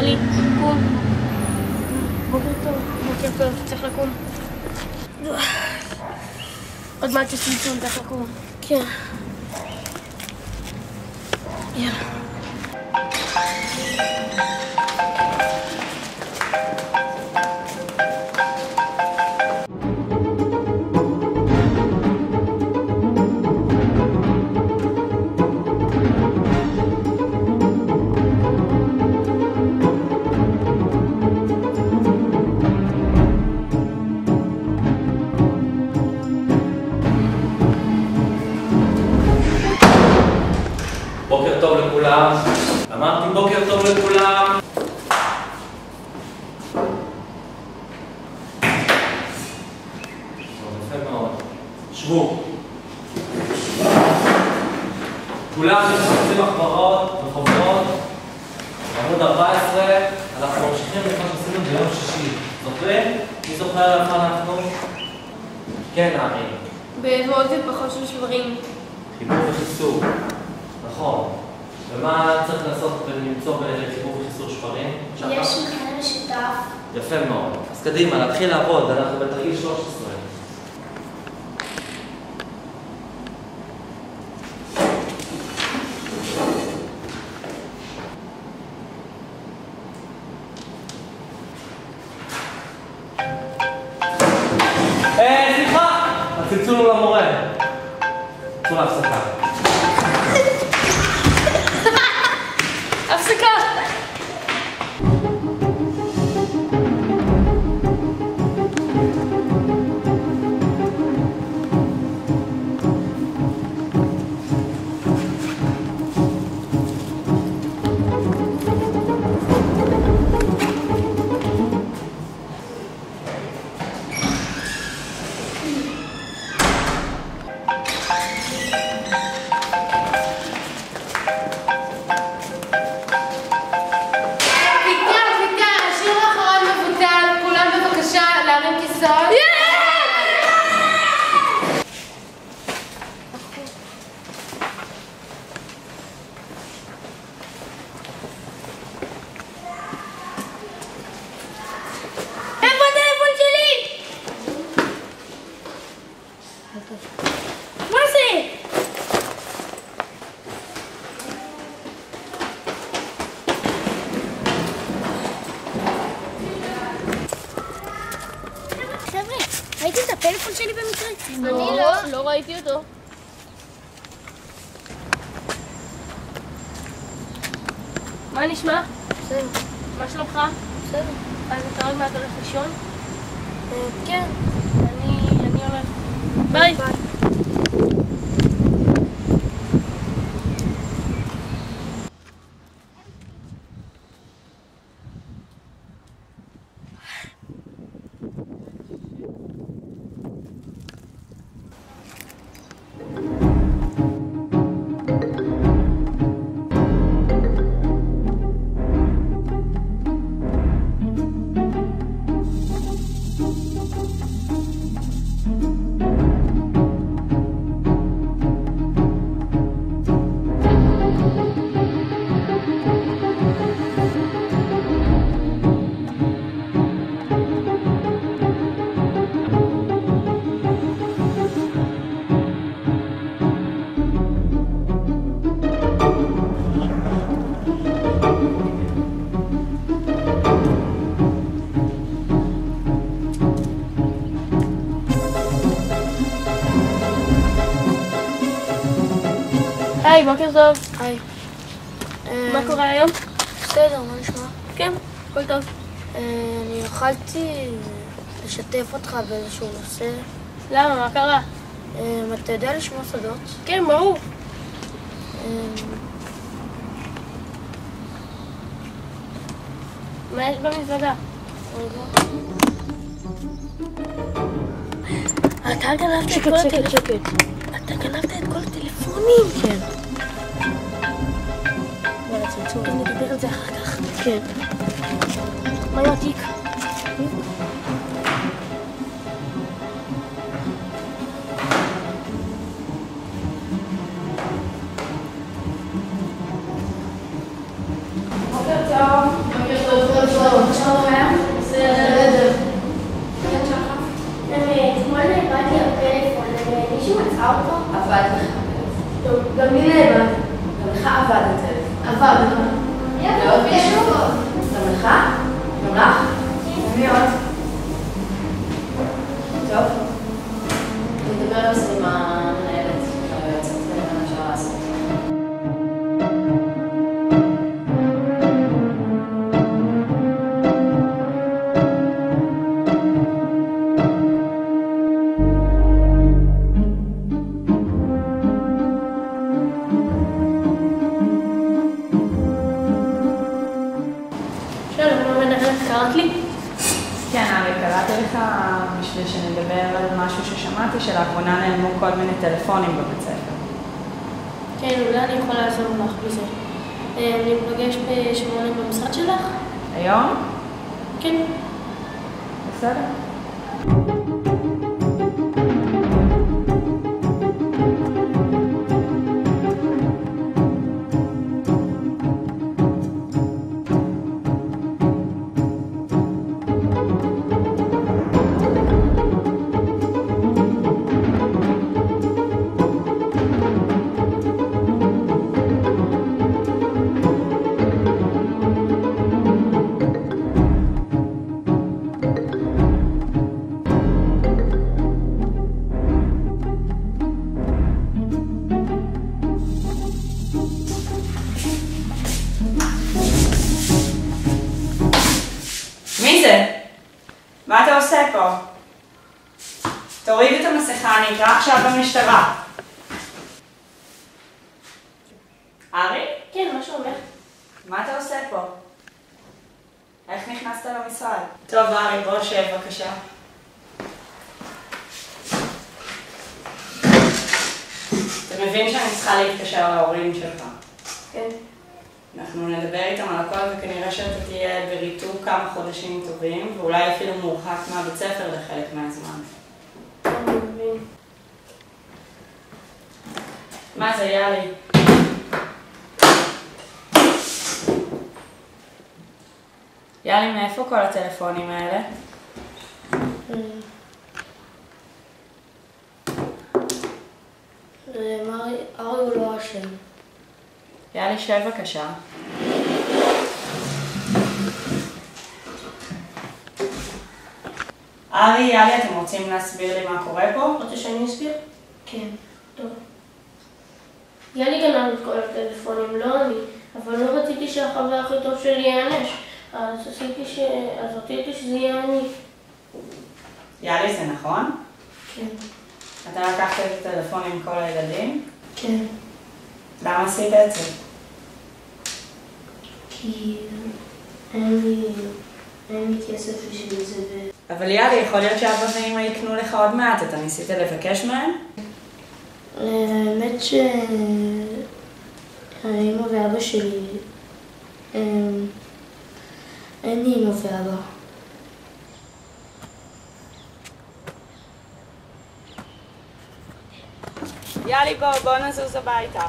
לי, קום. בוקר טוב. בוקר טוב, צריך לקום. עוד מעט שצלצול, צריך לקום. כן. יאללה. בוקר טוב לכולם. אמרתי בוקר טוב לכולם. יפה מאוד. שבו. כולם שמחפשים מחברות וחוברות. עמוד 14. אנחנו ממשיכים את מה שעשינו ביום שישי. זוכרים? מי זוכר איפה אנחנו? כן, ארי. בעוד ופחות של שברים. חיבור וחיסור. נכון. ומה צריך לעשות ולמצוא בחיבור וחיסור שברים? יש מכנה משותף. יפה מאוד. אז קדימה, להתחיל לעבוד, אנחנו בתרגיל 13. סליחה! הצלצול הוא למורה. צאו להפסקה. הפסקה! מה זה? חבר'ה, ראיתם את הפלאפון שלי במקרה? אני לא ראיתי אותו. מה נשמע? בסדר. מה שלומך? בסדר. אז אתה עוד מעט הולך לישון? כן. אני הולך. ביי. היי, בוקר טוב. היי. מה קורה היום? בסדר, מה נשמע? כן, הכל טוב. אני יכולתי לשתף אותך באיזשהו נושא. למה? מה קרה? אתה יודע לשמוע סודות? כן, ברור. מה יש במזוודה? אתה גנבת את כל הטלפונים. אתה גנבת את כל הטלפונים. כן. וואלה, צלצול. נדבר על זה אחר כך. כן. מה עם התיק? בוקר טוב האוטו עבד לך. טוב, גם לי נאבד. גם לך עבד הטלפון. עבד לך. ועוד מישהו? גם לך? גם לך? מי עוד? טוב. נדבר על זה עם המנהלת, היועצת, מה אפשר לעשות. קראת לי? כן, ארי, קראתי לך בשביל שנדבר על משהו ששמעתי שלאחרונה נעלמו כל מיני טלפונים בבית ספר. כן, אולי אני יכולה לעזור לך בזה. אני אפגש ב8 במשרד שלך? היום? כן. בסדר. מי זה? מה אתה עושה פה? תוריד את המסכה, אני אקרא עכשיו במשטרה. ארי? כן, מה שאומר? מה אתה עושה פה? איך נכנסת למשרד? טוב, ארי, בוא שב בבקשה. אתה מבין שאני צריכה להתקשר להורים שלך? כן. אנחנו נדבר איתם על הכל וכנראה שאתה תהיה בריתוק כמה חודשים טובים ואולי אפילו מורחק מהבית ספר לחלק מהזמן. אני מבין. מה זה, יאלי? יאלי, מאיפה כל הטלפונים האלה? ארי הוא לא אשם. יאלי, שב בבקשה. ארי, יאלי, אתם רוצים להסביר לי מה קורה פה? רוצה שאני אסביר? כן. טוב. יאלי גנב את כל הטלפונים, לא אני. אבל לא רציתי שהחבר הכי טוב שלי ייענש. אז רציתי שזה יהיה אני. יאלי, זה נכון? כן. אתה לקחת את הטלפון עם כל הילדים? כן. למה עשית את זה? כי אין לי כסף בשביל זה. אבל יאלי, יכול להיות שאבא ואמא יקנו לך עוד מעט, אתה ניסית לבקש מהם? האמת שהאמא ואבא שלי, אין לי אמא ואבא. יאלי, בוא נזוז הביתה.